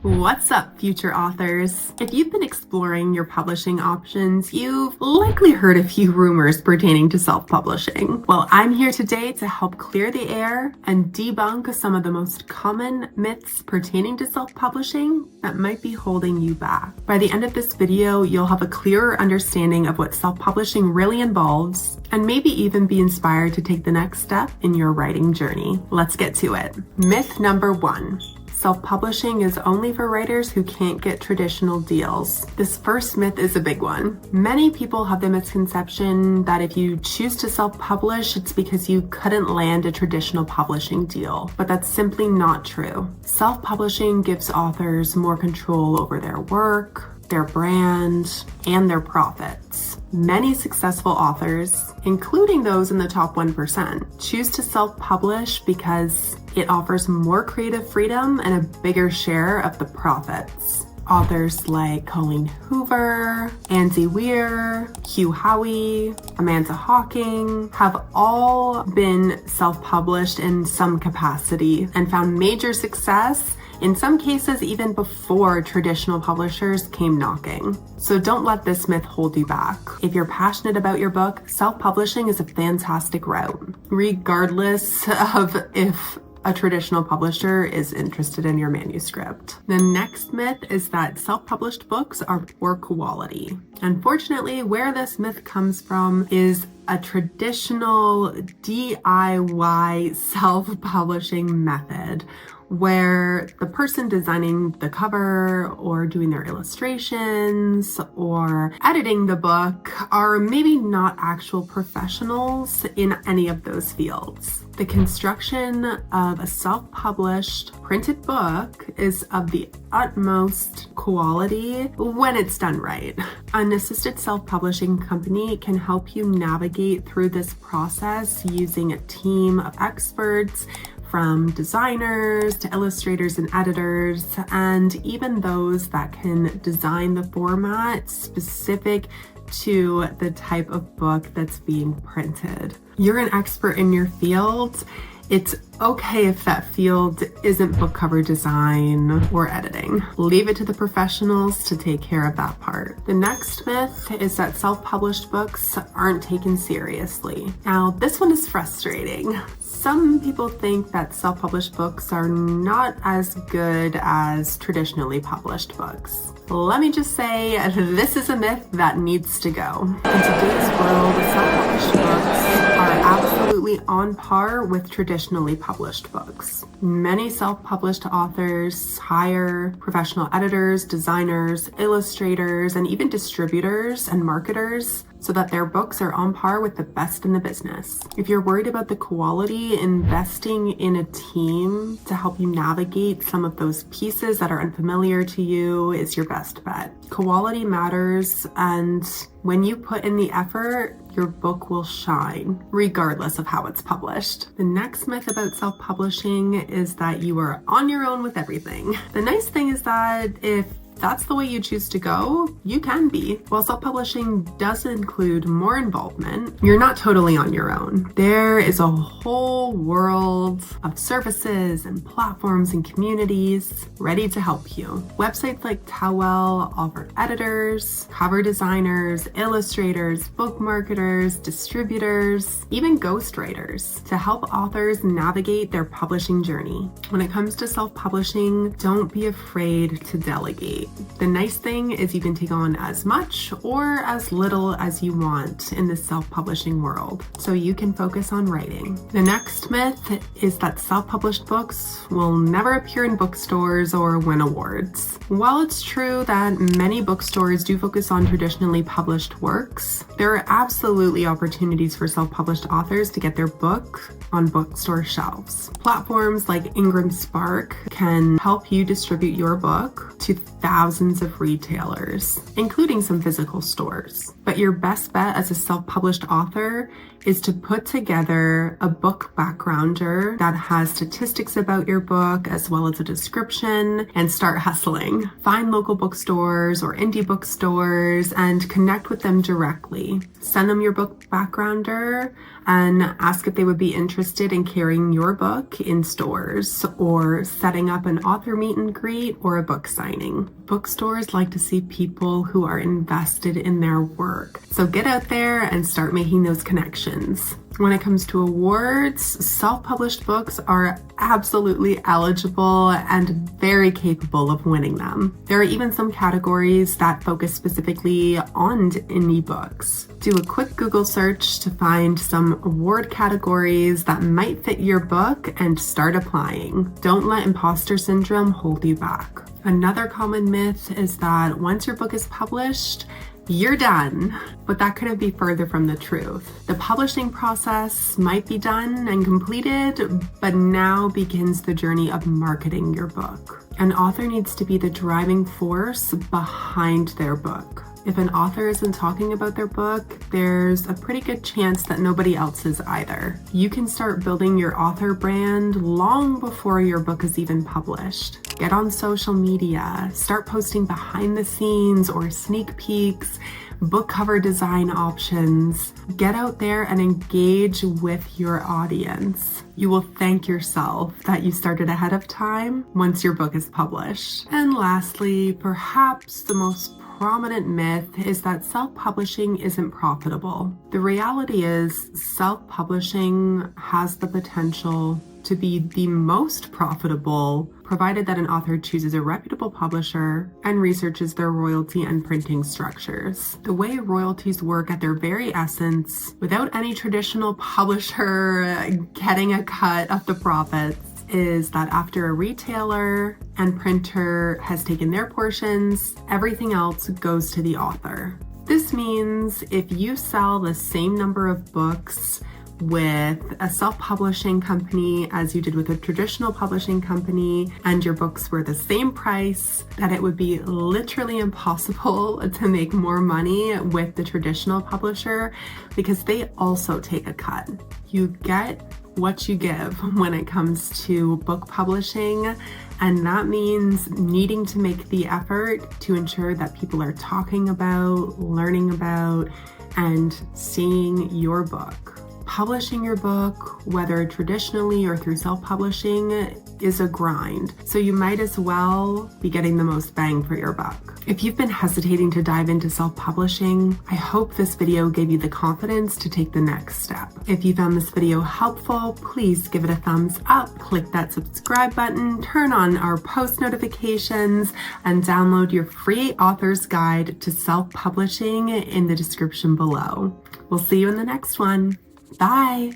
What's up, future authors? If you've been exploring your publishing options, you've likely heard a few rumors pertaining to self-publishing. Well, I'm here today to help clear the air and debunk some of the most common myths pertaining to self-publishing that might be holding you back. By the end of this video, you'll have a clearer understanding of what self-publishing really involves, and maybe even be inspired to take the next step in your writing journey. Let's get to it. Myth number 1. Self-publishing is only for writers who can't get traditional deals. This first myth is a big one. Many people have the misconception that if you choose to self-publish, it's because you couldn't land a traditional publishing deal, but that's simply not true. Self-publishing gives authors more control over their work, their brand, and their profits. Many successful authors, including those in the top 1%, choose to self-publish because it offers more creative freedom and a bigger share of the profits. Authors like Colleen Hoover, Andy Weir, Hugh Howey, Amanda Hawking have all been self-published in some capacity and found major success, in some cases even before traditional publishers came knocking. So don't let this myth hold you back. If you're passionate about your book, self-publishing is a fantastic route, regardless of if a traditional publisher is interested in your manuscript. The next myth is that self-published books are poor quality. Unfortunately, where this myth comes from is a traditional DIY self-publishing method where the person designing the cover or doing their illustrations or editing the book are maybe not actual professionals in any of those fields. The construction of a self-published printed book is of the utmost quality when it's done right. An assisted self-publishing company can help you navigate through this process using a team of experts, from designers to illustrators and editors, and even those that can design the format specific to the type of book that's being printed. You're an expert in your field. It's okay if that field isn't book cover design or editing. Leave it to the professionals to take care of that part. The next myth is that self-published books aren't taken seriously. Now, this one is frustrating. Some people think that self-published books are not as good as traditionally published books. Let me just say, this is a myth that needs to go. In today's world, self-published books are absolutely on par with traditionally published books. Many self-published authors hire professional editors, designers, illustrators, and even distributors and marketers so that their books are on par with the best in the business. If you're worried about the quality, investing in a team to help you navigate some of those pieces that are unfamiliar to you is your best bet. Quality matters, and when you put in the effort, your book will shine, regardless of how it's published. The next myth about self-publishing is that you are on your own with everything. The nice thing is that if that's the way you choose to go, you can be. While self-publishing does include more involvement, you're not totally on your own. There is a whole world of services and platforms and communities ready to help you. Websites like Tellwell offer editors, cover designers, illustrators, book marketers, distributors, even ghostwriters to help authors navigate their publishing journey. When it comes to self-publishing, don't be afraid to delegate. The nice thing is you can take on as much or as little as you want in the self-publishing world, so you can focus on writing. The next myth is that self-published books will never appear in bookstores or win awards. While it's true that many bookstores do focus on traditionally published works, there are absolutely opportunities for self-published authors to get their book on bookstore shelves. Platforms like Ingram Spark can help you distribute your book to thousands thousands of retailers, including some physical stores. But your best bet as a self-published author is to put together a book backgrounder that has statistics about your book as well as a description, and start hustling. Find local bookstores or indie bookstores and connect with them directly. Send them your book backgrounder and ask if they would be interested in carrying your book in stores or setting up an author meet and greet or a book signing. Bookstores like to see people who are invested in their work. So get out there and start making those connections. When it comes to awards, self-published books are absolutely eligible and very capable of winning them. There are even some categories that focus specifically on indie books. Do a quick Google search to find some award categories that might fit your book and start applying. Don't let imposter syndrome hold you back. Another common myth is that once your book is published, you're done, but that couldn't be further from the truth. The publishing process might be done and completed, but now begins the journey of marketing your book. An author needs to be the driving force behind their book. If an author isn't talking about their book, there's a pretty good chance that nobody else is either. You can start building your author brand long before your book is even published. Get on social media, start posting behind the scenes or sneak peeks, book cover design options. Get out there and engage with your audience. You will thank yourself that you started ahead of time once your book is published. And lastly, perhaps the most prominent myth is that self-publishing isn't profitable. The reality is self-publishing has the potential to be the most profitable, provided that an author chooses a reputable publisher and researches their royalty and printing structures. The way royalties work at their very essence, without any traditional publisher getting a cut of the profits, is that after a retailer and printer has taken their portions, everything else goes to the author. This means if you sell the same number of books with a self-publishing company as you did with a traditional publishing company, and your books were the same price, that it would be literally impossible to make more money with the traditional publisher because they also take a cut. You get what you give when it comes to book publishing, and that means needing to make the effort to ensure that people are talking about, learning about, and seeing your book. Publishing your book, whether traditionally or through self-publishing, is a grind, so you might as well be getting the most bang for your buck. If you've been hesitating to dive into self-publishing, I hope this video gave you the confidence to take the next step. If you found this video helpful, please give it a thumbs up, click that subscribe button, turn on our post notifications, and download your free author's guide to self-publishing in the description below. We'll see you in the next one. Bye.